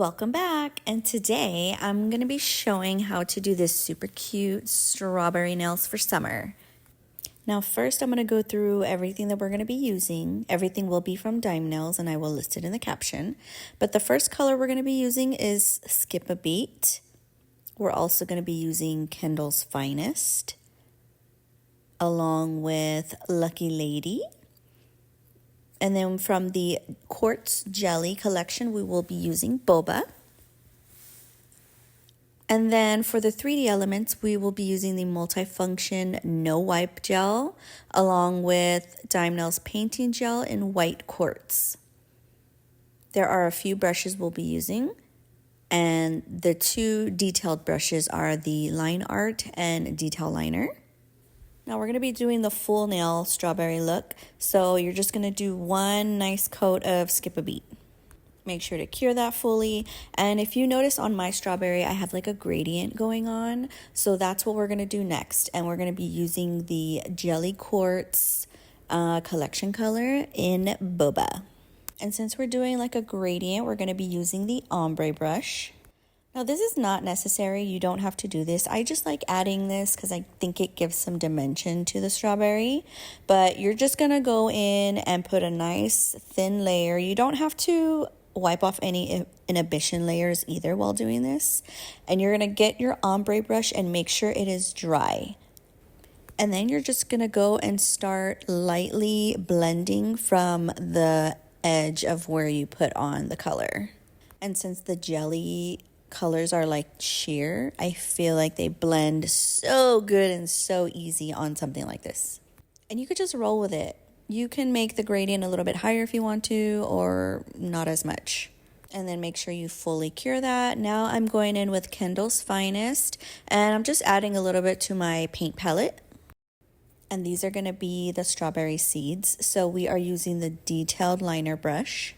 Welcome back, and today I'm going to be showing how to do this super cute strawberry nails for summer. Now first I'm going to go through everything that we're going to be using. Everything will be from Dime Nails and I will list it in the caption. But the first color we're going to be using is Skip a Beat. We're also going to be using KENDALLS Finest along with Lucky Lady. And then from the QUARTZ Jelly collection, we will be using BOBA. And then for the 3D elements, we will be using the multifunction no wipe gel along with Dime Nails painting gel in white quartz. There are a few brushes we'll be using, and the two detailed brushes are the Line Art and Detail Liner. Now we're going to be doing the full nail strawberry look, so you're just going to do one nice coat of Skip a Beat. Make sure to cure that fully, and if you notice on my strawberry I have like a gradient going on, so that's what we're going to do next. And we're going to be using the Jelly Quartz collection color in Boba. And since we're doing like a gradient, we're going to be using the Ombre Brush. Now this is not necessary, you don't have to do this. I just like adding this because I think it gives some dimension to the strawberry. But you're just gonna go in and put a nice thin layer. You don't have to wipe off any inhibition layers either while doing this. And you're gonna get your ombre brush and make sure it is dry. And then you're just gonna go and start lightly blending from the edge of where you put on the color. And since the jelly colors are like sheer, I feel like they blend so good and so easy on something like this. And you could just roll with it. You can make the gradient a little bit higher if you want to, or not as much. And then make sure you fully cure that. Now I'm going in with KENDALLS Finest, and I'm just adding a little bit to my paint palette. And these are going to be the strawberry seeds. So we are using the detailed liner brush.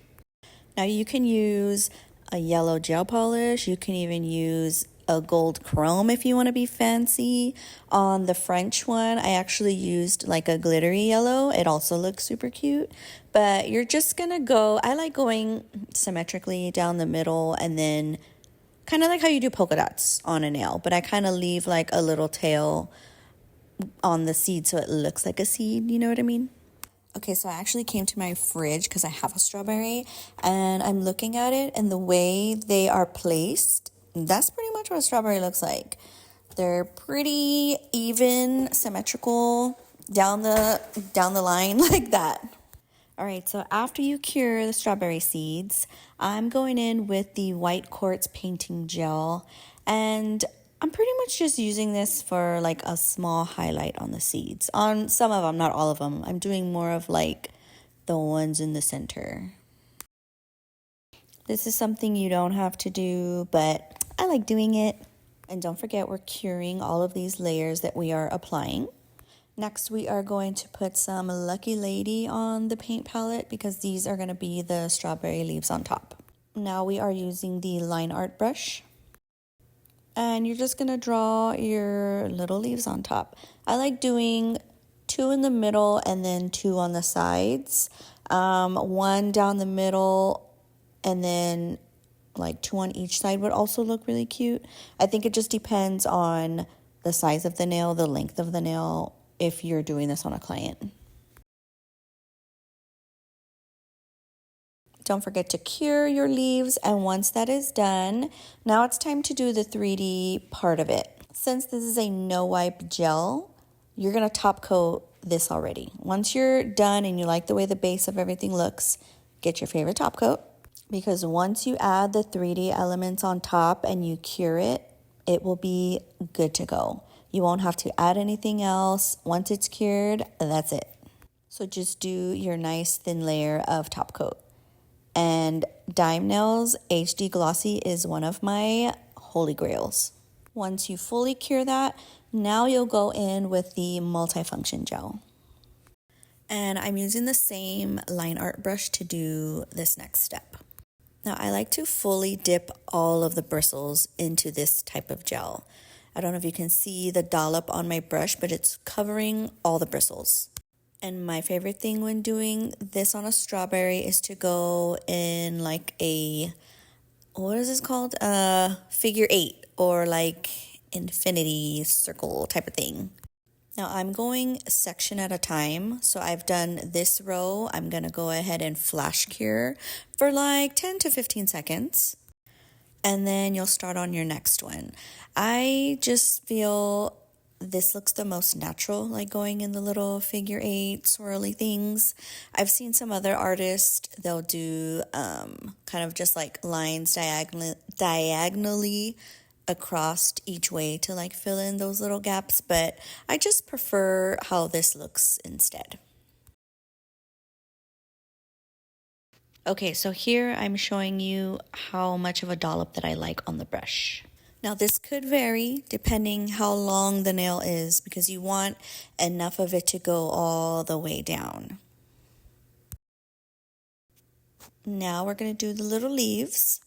Now you can use a yellow gel polish. You can even use a gold chrome if you want to be fancy. On the French one, I actually used like a glittery yellow. It also looks super cute. But you're just going to go, I like going symmetrically down the middle and then kind of like how you do polka dots on a nail. But I kind of leave like a little tail on the seed so it looks like a seed. You know what I mean? Okay, so I actually came to my fridge because I have a strawberry and I'm looking at it, and the way they are placed, that's pretty much what a strawberry looks like. They're pretty even, symmetrical down the line like that. All right, so after you cure the strawberry seeds, I'm going in with the white quartz painting gel, and I'm pretty much just using this for like a small highlight on the seeds. On some of them, not all of them. I'm doing more of like the ones in the center. This is something you don't have to do, but I like doing it. And don't forget, we're curing all of these layers that we are applying. Next, we are going to put some Lucky Lady on the paint palette because these are going to be the strawberry leaves on top. Now we are using the Line Art brush. And you're just going to draw your little leaves on top. I like doing 2 in the middle and then 2 on the sides. 1 down the middle and then like 2 on each side would also look really cute. I think it just depends on the size of the nail, the length of the nail, if you're doing this on a client. Don't forget to cure your leaves, and once that is done, now it's time to do the 3D part of it. Since this is a no wipe gel, you're going to top coat this already. Once you're done and you like the way the base of everything looks, get your favorite top coat, because once you add the 3D elements on top and you cure it, it will be good to go. You won't have to add anything else. Once it's cured, that's it. So just do your nice thin layer of top coat. And Dime Nails HD Glossy is one of my holy grails. Once you fully cure that, now you'll go in with the multifunction gel. And I'm using the same line art brush to do this next step. Now I like to fully dip all of the bristles into this type of gel. I don't know if you can see the dollop on my brush, but it's covering all the bristles. And my favorite thing when doing this on a strawberry is to go in like a what is this called? Figure eight, or like infinity circle type of thing. Now I'm going a section at a time. So I've done this row. I'm going to go ahead and flash cure for like 10 to 15 seconds. And then you'll start on your next one. I just feel this looks the most natural, like going in the little figure eight swirly things. I've seen some other artists, they'll do kind of just like lines diagonally across each way to like fill in those little gaps, but I just prefer how this looks instead. Okay, so here I'm showing you how much of a dollop that I like on the brush. Now this could vary depending how long the nail is, because you want enough of it to go all the way down. Now we're going to do the little leaves,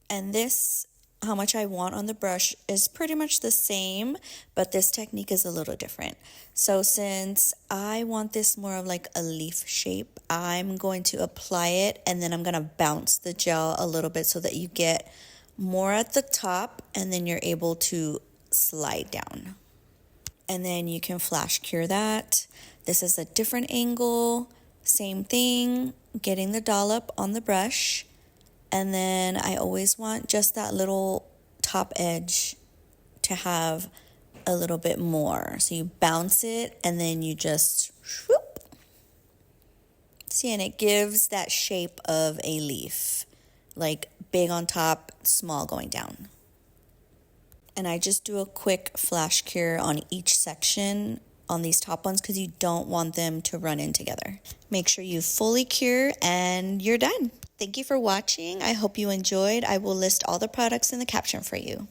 and this, how much I want on the brush, is pretty much the same, but this technique is a little different. So since I want this more of like a leaf shape, I'm going to apply it and then I'm going to bounce the gel a little bit so that you get more at the top and then you're able to slide down. And then you can flash cure that. This is a different angle, same thing, getting the dollop on the brush. And then I always want just that little top edge to have a little bit more. So you bounce it and then you just whoop. See, and it gives that shape of a leaf, like big on top, small going down. And I just do a quick flash cure on each section on these top ones because you don't want them to run in together. Make sure you fully cure and you're done. Thank you for watching. I hope you enjoyed. I will list all the products in the caption for you.